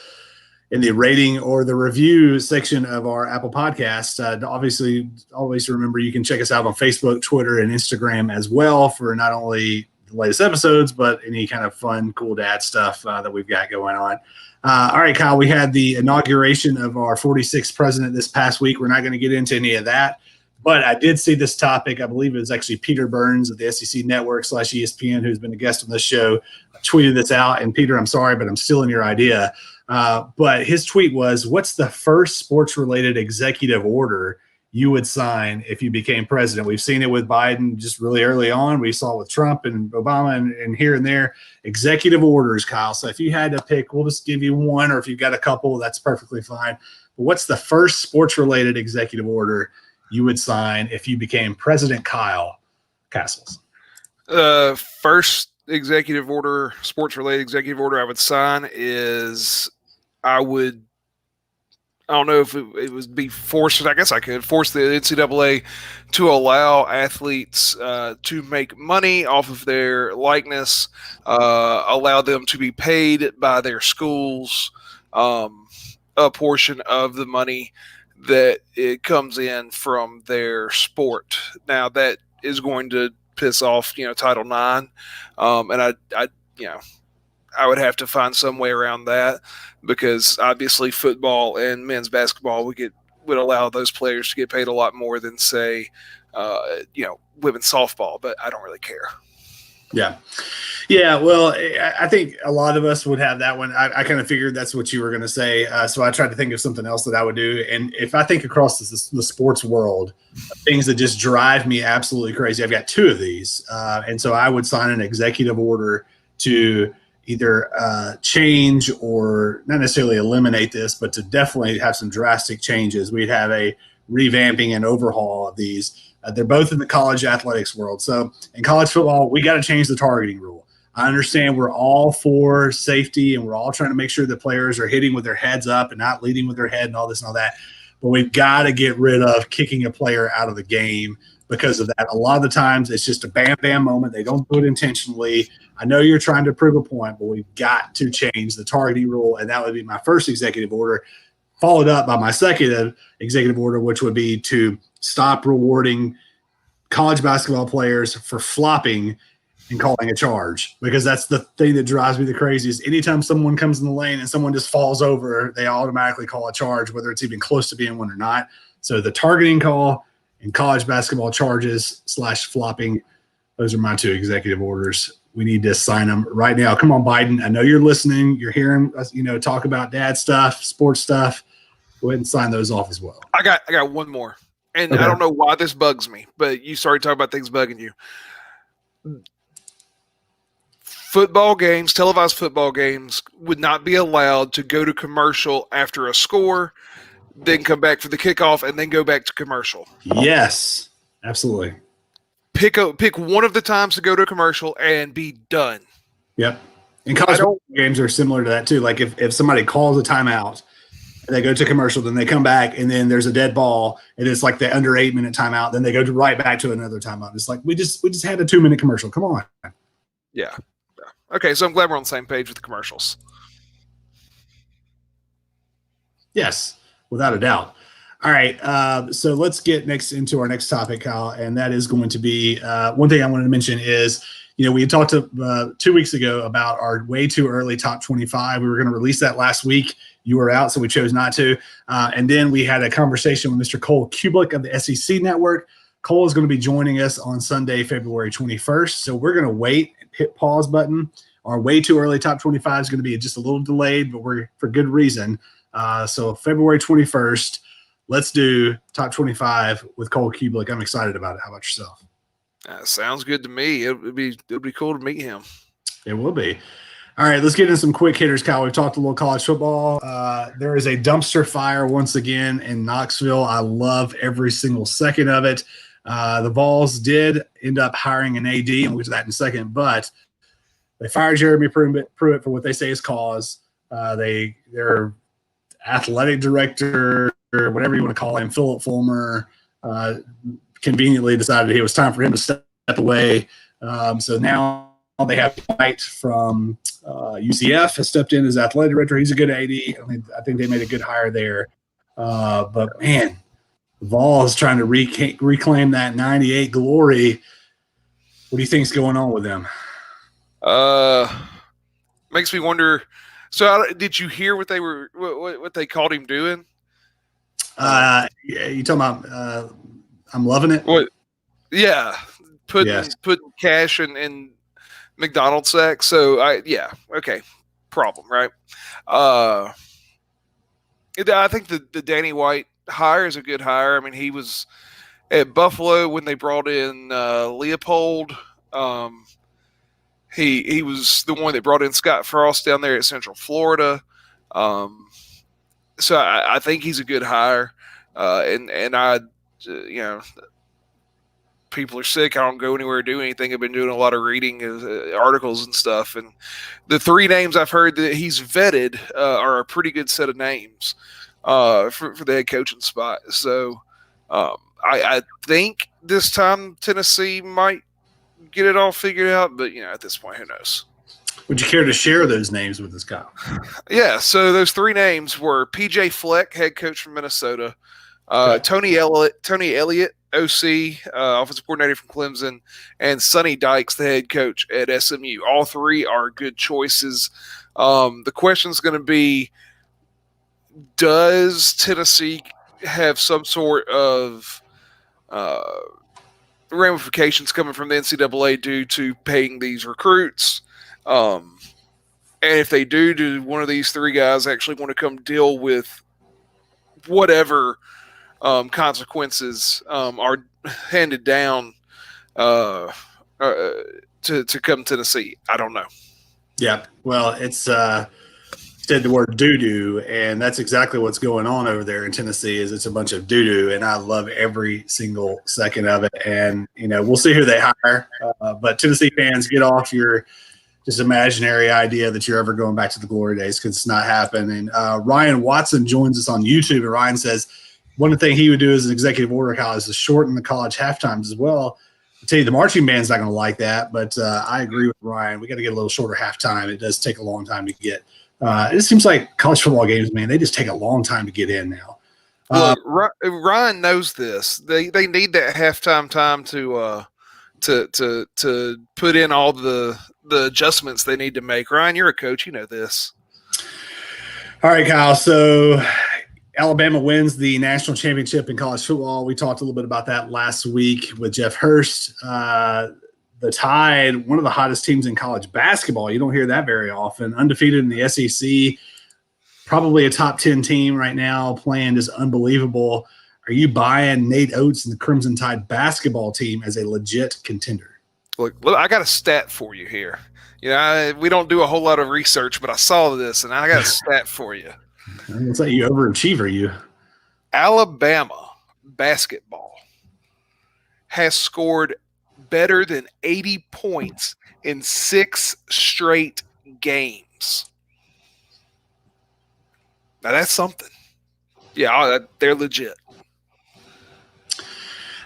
rating or the review section of our Apple podcast. Obviously, always remember you can check us out on Facebook, Twitter, and Instagram as well for not only the latest episodes, but any kind of fun, cool dad stuff that we've got going on. All right, Kyle, we had the inauguration of our 46th president this past week. We're not going to get into any of that, but I did see this topic. I believe it was actually Peter Burns of the SEC Network / ESPN, who's been a guest on this show, tweeted this out. And Peter, I'm sorry, but I'm stealing your idea. But his tweet was, what's the first sports-related executive order you would sign if you became president? We've seen it with Biden just really early on. We saw it with Trump and Obama and here and there. Executive orders, Kyle. So if you had to pick, we'll just give you one, or if you've got a couple, that's perfectly fine. But what's the first sports-related executive order you would sign if you became President Kyle Castles? First executive order, sports-related executive order I would sign is I don't know if it would be forced. I guess I could force the NCAA to allow athletes to make money off of their likeness, allow them to be paid by their schools a portion of the money that it comes in from their sport. Now that is going to piss off, Title IX, and I would have to find some way around that, because obviously football and men's basketball would get would allow those players to get paid a lot more than, say, women's softball. But I don't really care. Yeah. Yeah, well, I think a lot of us would have that one. I kind of figured that's what you were going to say. So I tried to think of something else that I would do. And if I think across the sports world, things that just drive me absolutely crazy, I've got two of these. And so I would sign an executive order to either change or not necessarily eliminate this, but to definitely have some drastic changes. We'd have a revamping and overhaul of these. They're both in the college athletics world. So in college football, we got to change the targeting rule. I understand we're all for safety and we're all trying to make sure the players are hitting with their heads up and not leading with their head and all this and all that. But we've got to get rid of kicking a player out of the game because of that. A lot of the times it's just a bam, bam moment. They don't do it intentionally. I know you're trying to prove a point, but we've got to change the targeting rule. And that would be my first executive order, followed up by my second executive order, which would be to stop rewarding college basketball players for flopping and calling a charge, because that's the thing that drives me the craziest. Anytime someone comes in the lane and someone just falls over, they automatically call a charge, whether it's even close to being one or not. So the targeting call and college basketball charges / flopping, those are my two executive orders. We need to sign them right now. Come on, Biden. I know you're listening. You're hearing us, talk about dad stuff, sports stuff. Go ahead and sign those off as well. I got one more. And okay. I don't know why this bugs me, but you started talking about things bugging you. Football games, televised football games, would not be allowed to go to commercial after a score, then come back for the kickoff, and then go back to commercial. Yes, absolutely. Pick one of the times to go to commercial and be done. Yep. And college games are similar to that too. Like if somebody calls a timeout, they go to commercial, then they come back, and then there's a dead ball, and it's like the under 8 minute timeout. Then they go right back to another timeout. It's like we just had a 2 minute commercial. Come on. Yeah. Okay, so I'm glad we're on the same page with the commercials. Yes, without a doubt. All right, so let's get into our next topic, Kyle, and that is going to be one thing I wanted to mention is, we had talked 2 weeks ago about our way too early top 25. We were going to release that last week. You were out, so we chose not to. And then we had a conversation with Mr. Cole Kublik of the SEC Network. Cole is going to be joining us on Sunday, February 21st. So we're going to wait, hit pause button. Our way too early top 25 is going to be just a little delayed, but we're for good reason. So February 21st, let's do top 25 with Cole Kublik. I'm excited about it. How about yourself? Sounds good to me. It'll be cool to meet him. It will be. All right, let's get into some quick hitters, Kyle. We've talked a little college football. There is a dumpster fire once again in Knoxville. I love every single second of it. The Vols did end up hiring an AD, and we'll get to that in a second, but they fired Jeremy Pruitt for what they say is cause. Their athletic director, or whatever you want to call him, Philip Fulmer, conveniently decided it was time for him to step away. So now they have White from UCF has stepped in as athletic director. He's a good AD. I think they made a good hire there. But, man, the Vols trying to reclaim that 98 glory. What do you think is going on with them? Makes me wonder. So, did you hear what they called him doing? Yeah, you talking about? I'm loving it. What? Yeah, putting cash in McDonald's sacks. So okay, problem, right? I think the Danny White hire is a good hire. I mean, he was at Buffalo when they brought in Leopold. He was the one that brought in Scott Frost down there at Central Florida. So I think he's a good hire. And I, people are sick. I don't go anywhere or do anything. I've been doing a lot of reading articles and stuff. And the three names I've heard that he's vetted are a pretty good set of names for the head coaching spot. So I think this time Tennessee might get it all figured out. But, at this point, who knows? Would you care to share those names with us, Kyle? Yeah, so those three names were P.J. Fleck, head coach from Minnesota, Tony Elliott, OC, offensive coordinator from Clemson, and Sonny Dykes, the head coach at SMU. All three are good choices. The question is going to be, does Tennessee have some sort of ramifications coming from the NCAA due to paying these recruits. And if they do one of these three guys actually want to come deal with whatever consequences are handed down to come to Tennessee? I don't know. Yeah, well, it's said the word doo-doo, and that's exactly what's going on over there in Tennessee. Is it's a bunch of doo-doo, and I love every single second of it. And we'll see who they hire, but Tennessee fans, get off your just imaginary idea that you're ever going back to the glory days, because it's not happening. Ryan Watson joins us on YouTube, and Ryan says one thing he would do as an executive order college is to shorten the college halftimes as well. I tell you, the marching band's not going to like that, but I agree with Ryan. We got to get a little shorter halftime. It does take a long time to get. It seems like college football games, man, they just take a long time to get in now. Look, Ryan knows this. They need that halftime time to put in all the adjustments they need to make. Ryan, you're a coach. You know this. All right, Kyle. So Alabama wins the national championship in college football. We talked a little bit about that last week with Jeff Hurst. The Tide, one of the hottest teams in college basketball. You don't hear that very often. Undefeated in the SEC, probably a top 10 team right now, playing just unbelievable. Are you buying Nate Oates and the Crimson Tide basketball team as a legit contender? Look, I got a stat for you here. We don't do a whole lot of research, but I saw this, and I got a stat for you. Looks like you overachiever, you. Alabama basketball has scored better than 80 points in 6 straight games. Now that's something. Yeah, they're legit.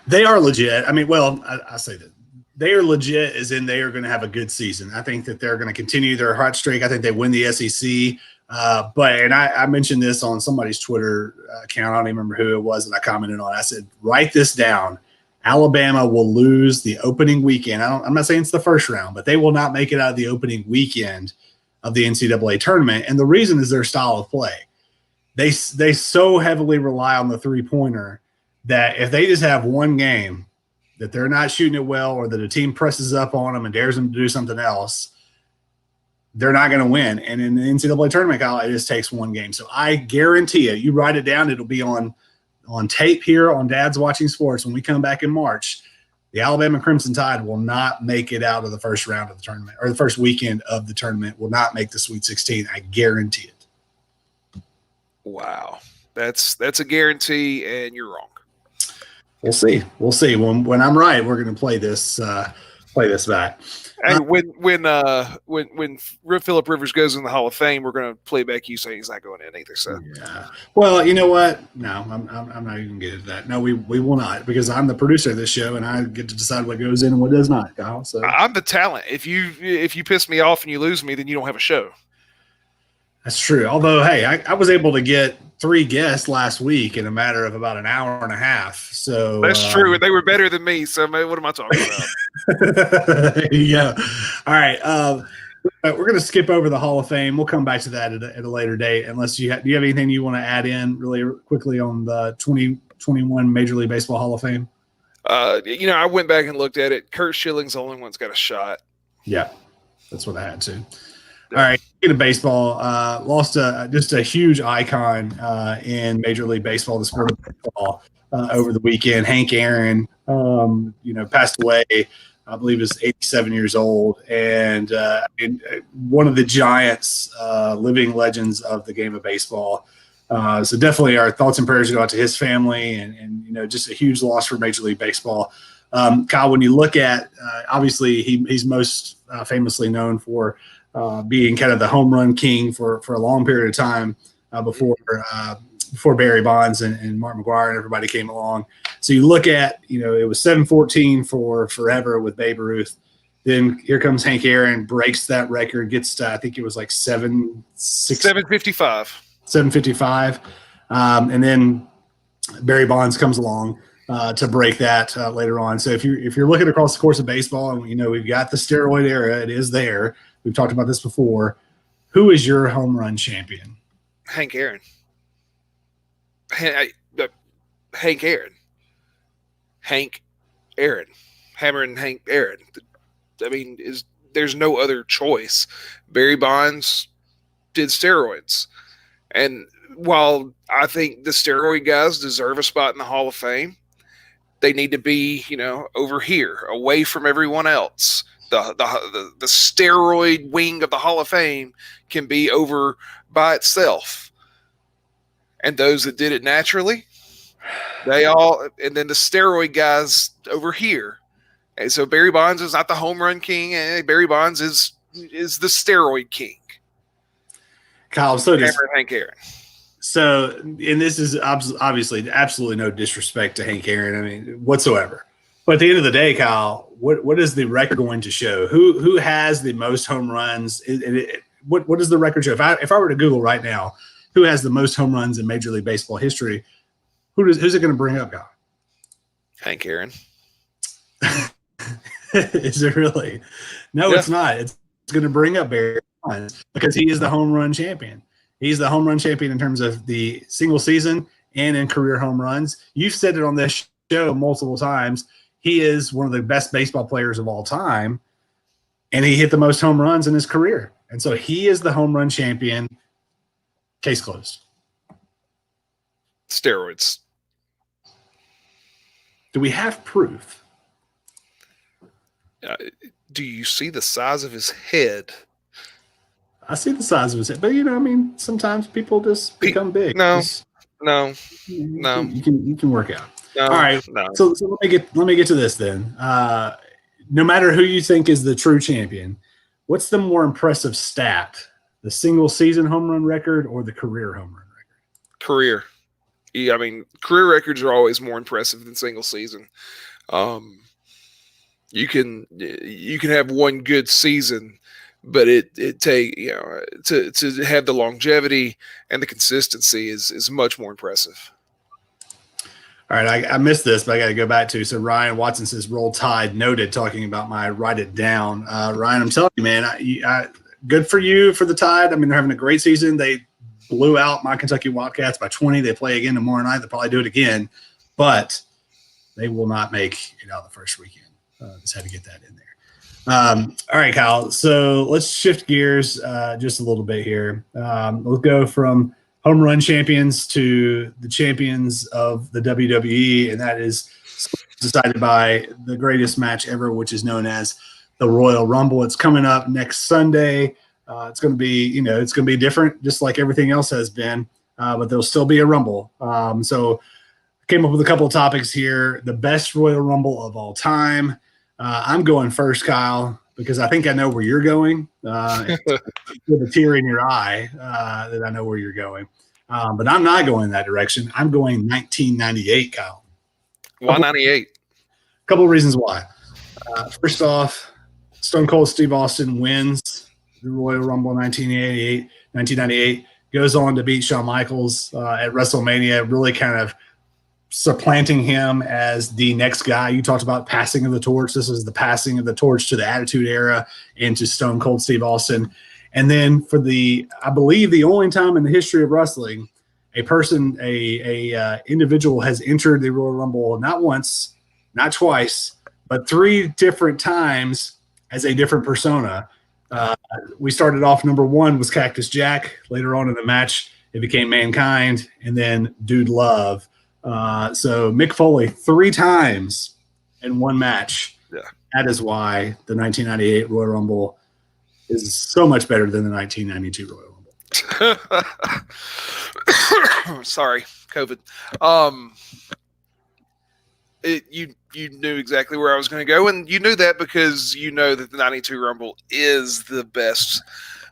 They are legit. I mean, well, I say that they are legit as in they are going to have a good season. I think that they're going to continue their hot streak. I think they win the SEC. But I mentioned this on somebody's Twitter account. I don't even remember who it was that I commented on. I said, write this down. Alabama will lose the opening weekend. I'm not saying it's the first round, but they will not make it out of the opening weekend of the NCAA tournament. And the reason is their style of play. They so heavily rely on the three-pointer that if they just have one game that they're not shooting it well, or that a team presses up on them and dares them to do something else, they're not going to win. And in the NCAA tournament, Kyle, it just takes one game. So I guarantee you write it down, it'll be on tape here on Dad's Watching Sports. When we come back in March, the Alabama Crimson Tide will not make it out of the first round of the tournament, or the first weekend of the tournament, will not make the Sweet 16. I guarantee it. Wow. That's a guarantee, and you're wrong. We'll see. When I'm right, we're going to play this back. And when Phillip Rivers goes in the Hall of Fame, we're going to play back you saying he's not going in either. So yeah. Well, you know what? No, I'm not even getting to that. No, we will not, because I'm the producer of this show and I get to decide what goes in and what does not, Kyle. So I'm the talent. If you piss me off and you lose me, then you don't have a show. That's true. Although, hey, I was able to get 3 guests last week in a matter of about an hour and a half. So that's true. They were better than me. So what am I talking about? There you go. All right. We're going to skip over the Hall of Fame. We'll come back to that at a later date. Unless do you have anything you want to add in really quickly on the 2021 Major League Baseball Hall of Fame? I went back and looked at it. Curt Schilling's the only one that's got a shot. Yeah, that's what I had to. All right, speaking of baseball, lost just a huge icon in Major League Baseball, the sport of baseball, over the weekend. Hank Aaron, passed away. I believe is 87 years old, and one of the giants, living legends of the game of baseball. So definitely our thoughts and prayers go out to his family, and just a huge loss for Major League Baseball. Kyle, when you look at, obviously he's most famously known for being kind of the home run king for a long period of time before Barry Bonds and Mark McGwire and everybody came along. So you look at, it was 714 for forever with Babe Ruth. Then here comes Hank Aaron, breaks that record, gets to, I think it was like 755. 755. And then Barry Bonds comes along to break that later on. So if you're looking across the course of baseball, and we've got the steroid era, it is there. We've talked about this before. Who is your home run champion? Hank Aaron. Hank Aaron. Hank Aaron. Hammer and Hank Aaron. I mean, there's no other choice. Barry Bonds did steroids. And while I think the steroid guys deserve a spot in the Hall of Fame, they need to be, over here, away from everyone else. The steroid wing of the Hall of Fame can be over by itself. And those that did it naturally, and then the steroid guys over here. And so Barry Bonds is not the home run king, and Barry Bonds is the steroid king. Kyle, Hank Aaron. So, and this is obviously absolutely no disrespect to Hank Aaron, I mean, whatsoever. But at the end of the day, Kyle, what is the record going to show? Who has the most home runs? What does the record show? If I were to Google right now, who has the most home runs in Major League Baseball history? Who's it going to bring up, Kyle? Hank Aaron. Is it really? No, yeah. It's not. It's going to bring up Barry Bonds because he is the home run champion. He's the home run champion in terms of the single season and in career home runs. You've said it on this show multiple times. He is one of the best baseball players of all time, and he hit the most home runs in his career. And so he is the home run champion. Case closed. Steroids. Do we have proof? Do you see the size of his head? I see the size of his head, but sometimes people just become big. No. You can work out. No, all right. No. So let me get to this then. No matter who you think is the true champion, what's the more impressive stat? The single season home run record or the career home run record? Career. Yeah, I mean, career records are always more impressive than single season. You can have one good season, but it take to have the longevity and the consistency is much more impressive. All right, I missed this, but I got to go back to. So Ryan Watson says, "Roll Tide," noted, talking about my write it down. Ryan, I'm telling you, man, good for you for the Tide. I mean, they're having a great season. They blew out my Kentucky Wildcats by 20. They play again tomorrow night. They'll probably do it again, but they will not make it out the first weekend. Just had to get that in there. All right, Kyle. So let's shift gears just a little bit here. We'll go from home run champions to the champions of the WWE, and that is decided by the greatest match ever, which is known as the Royal Rumble. It's coming up next Sunday. It's going to be different, just like everything else has been, but there'll still be a Rumble. So I came up with a couple of topics here. The best Royal Rumble of all time. I'm going first, Kyle, because I think I know where you're going. With a tear in your eye that I know where you're going. But I'm not going that direction. I'm going 1998, Kyle. Why 98? A couple of reasons why. First off, Stone Cold Steve Austin wins the Royal Rumble in 1998, goes on to beat Shawn Michaels at WrestleMania, really kind of supplanting him as the next guy. You talked about passing of the torch. This is the passing of the torch to the Attitude Era and to Stone Cold Steve Austin. And then for I believe the only time in the history of wrestling, a individual has entered the Royal Rumble not once, not twice, but 3 different times as a different persona. We started off, number 1 was Cactus Jack. Later on in the match, it became Mankind, and then Dude Love. So Mick Foley 3 times in one match. Yeah. That is why the 1998 Royal Rumble is so much better than the 1992 Royal Rumble. Sorry, COVID. You knew exactly where I was going to go, and you knew that because you know that the 92 Rumble is the best.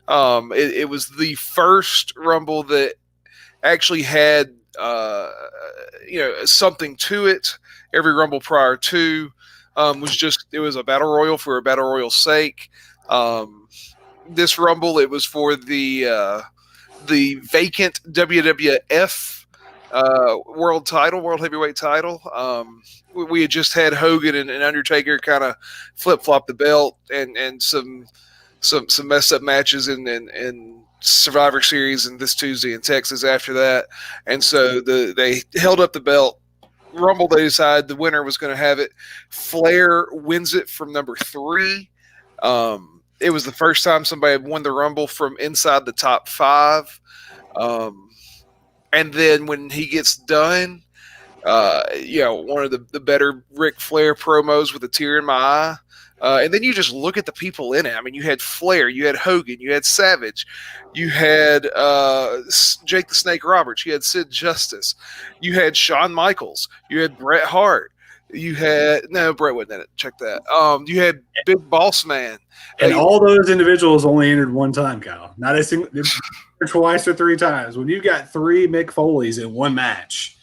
It was the first Rumble that actually had something to it. Every Rumble prior to it was a battle royal for a battle royal's sake. This Rumble, it was for the vacant WWF world heavyweight title. We had just had Hogan and Undertaker kind of flip flop the belt and some messed up matches in Survivor Series and this Tuesday in Texas after that, and so they held up the belt Rumble, they decided the winner was going to have it. Flair wins it from number 3. It was the first time somebody had won the Rumble from inside the top 5. And then when he gets done, one of the better Ric Flair promos with a tear in my eye. And then you just look at the people in it. I mean, you had Flair, you had Hogan, you had Savage, you had Jake the Snake Roberts, you had Sid Justice, you had Shawn Michaels, you had Bret Hart, you had Bret wasn't in it. Check that. You had Big Boss Man, and all those individuals only entered one time, Kyle. Not a single, twice or 3 times. When you got 3 Mick Foleys in one match,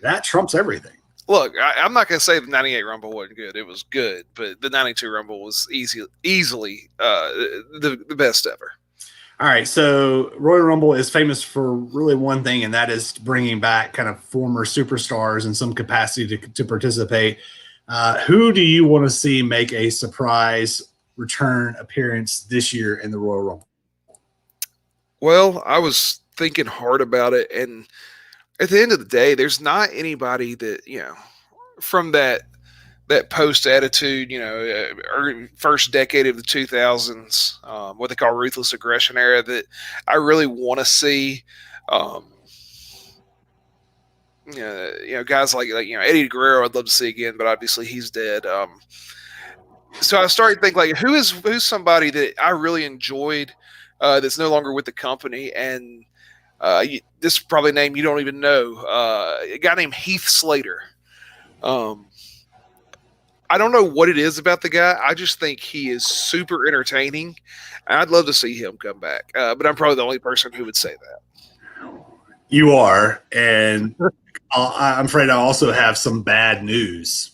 that trumps everything. Look, I'm not going to say the 98 Rumble wasn't good. It was good, but the 92 Rumble was easily the best ever. All right, so Royal Rumble is famous for really one thing, and that is bringing back kind of former superstars in some capacity to participate. Who do you want to see make a surprise return appearance this year in the Royal Rumble? Well, I was thinking hard about it, and at the end of the day, there's not anybody that, from that post attitude, first decade of the 2000s, what they call ruthless aggression era, that I really want to see. Guys like Eddie Guerrero, I'd love to see again, but obviously he's dead. So I started thinking, who's somebody that I really enjoyed that's no longer with the company, and this is probably a name you don't even know. A guy named Heath Slater. I don't know what it is about the guy. I just think he is super entertaining. I'd love to see him come back. But I'm probably the only person who would say that. You are. And I'm afraid I also have some bad news.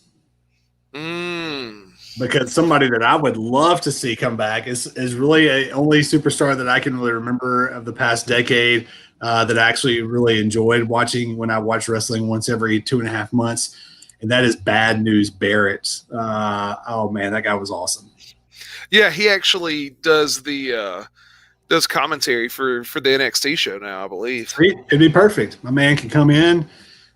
Because somebody that I would love to see come back is really a only superstar that I can really remember of the past decade that I actually really enjoyed watching when I watch wrestling once every 2.5 months. And that is Bad News Barrett. Oh man, that guy was awesome. Yeah, he actually does does commentary for the NXT show now, I believe. It'd be perfect. My man can come in.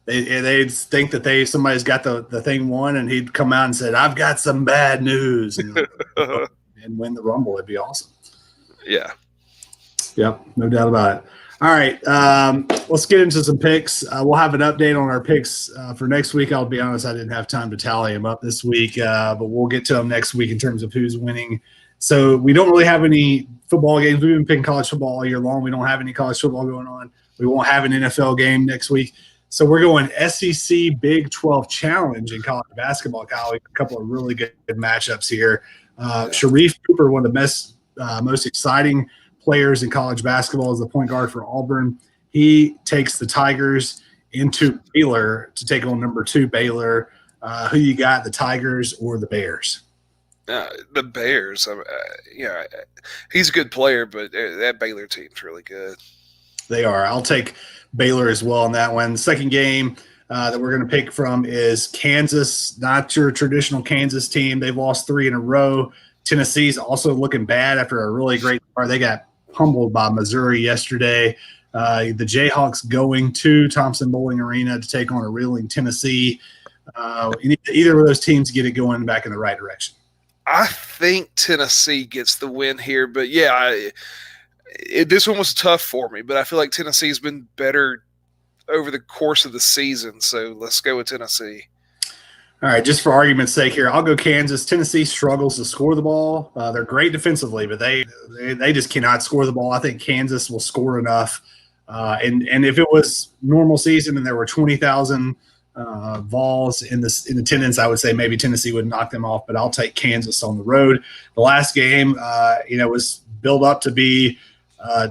They'd think that somebody's got the thing won, and he'd come out and said, "I've got some bad news," and win the Rumble. It'd be awesome. Yeah. Yep, no doubt about it. All right, let's get into some picks. We'll have an update on our picks for next week. I'll be honest, I didn't have time to tally them up this week, but we'll get to them next week in terms of who's winning. So we don't really have any football games. We've been picking college football all year long. We don't have any college football going on. We won't have an NFL game next week. So we're going SEC Big 12 Challenge in college basketball, Kyle. We have a couple of really good matchups here. Sharif Cooper, one of the most exciting players in college basketball, is the point guard for Auburn. He takes the Tigers into Baylor to take on number 2 Baylor. Who you got, the Tigers or the Bears? The Bears. He's a good player, but that Baylor team's really good. They are. I'll take Baylor as well in that one. The second game that we're going to pick from is Kansas, not your traditional Kansas team. They've lost 3 in a row. Tennessee's also looking bad after a really great start. They got humbled by Missouri yesterday. The Jayhawks going to Thompson Bowling Arena to take on a reeling Tennessee. Either of those teams get it going back in the right direction. I think Tennessee gets the win here, but this one was tough for me, but I feel like Tennessee's been better over the course of the season, so let's go with Tennessee. All right, just for argument's sake here, I'll go Kansas. Tennessee struggles to score the ball. They're great defensively, but they just cannot score the ball. I think Kansas will score enough. And if it was normal season and there were 20,000 Vols in attendance, I would say maybe Tennessee would knock them off, but I'll take Kansas on the road. The last game, was built up to be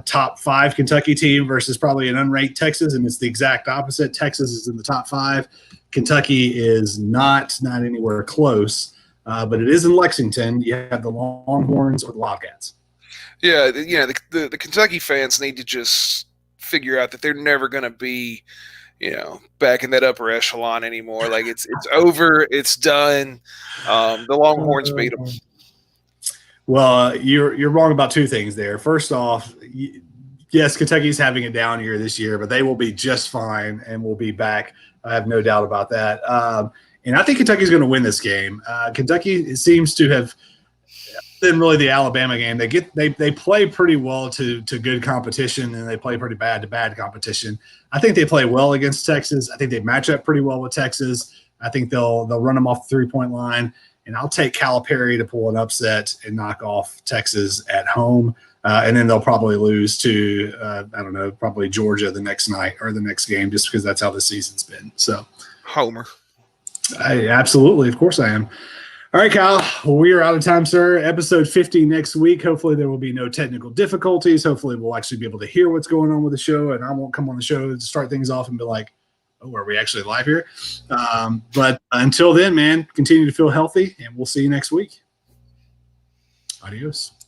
top 5 Kentucky team versus probably an unranked Texas, and it's the exact opposite. Texas is in the top 5. Kentucky is not anywhere close, but it is in Lexington. You have the Longhorns or the Wildcats. Yeah, the Kentucky fans need to just figure out that they're never going to be, back in that upper echelon anymore. Like it's over, it's done. The Longhorns beat them. Well, you're wrong about 2 things there. First off, yes, Kentucky's having a down year this year, but they will be just fine and will be back. I have no doubt about that. And I think Kentucky's going to win this game. Kentucky seems to have been really the Alabama game. They play pretty well to good competition, and they play pretty bad to bad competition. I think they play well against Texas. I think they match up pretty well with Texas. I think they'll run them off the 3-point line, and I'll take Calipari to pull an upset and knock off Texas at home. And then they'll probably lose to, probably Georgia the next night or the next game, just because that's how the season's been. So, Homer. Absolutely. Of course I am. All right, Kyle, we are out of time, sir. Episode 50 next week. Hopefully there will be no technical difficulties. Hopefully we'll actually be able to hear what's going on with the show, and I won't come on the show to start things off and be like, oh, are we actually live here? But until then, man, continue to feel healthy, and we'll see you next week. Adios.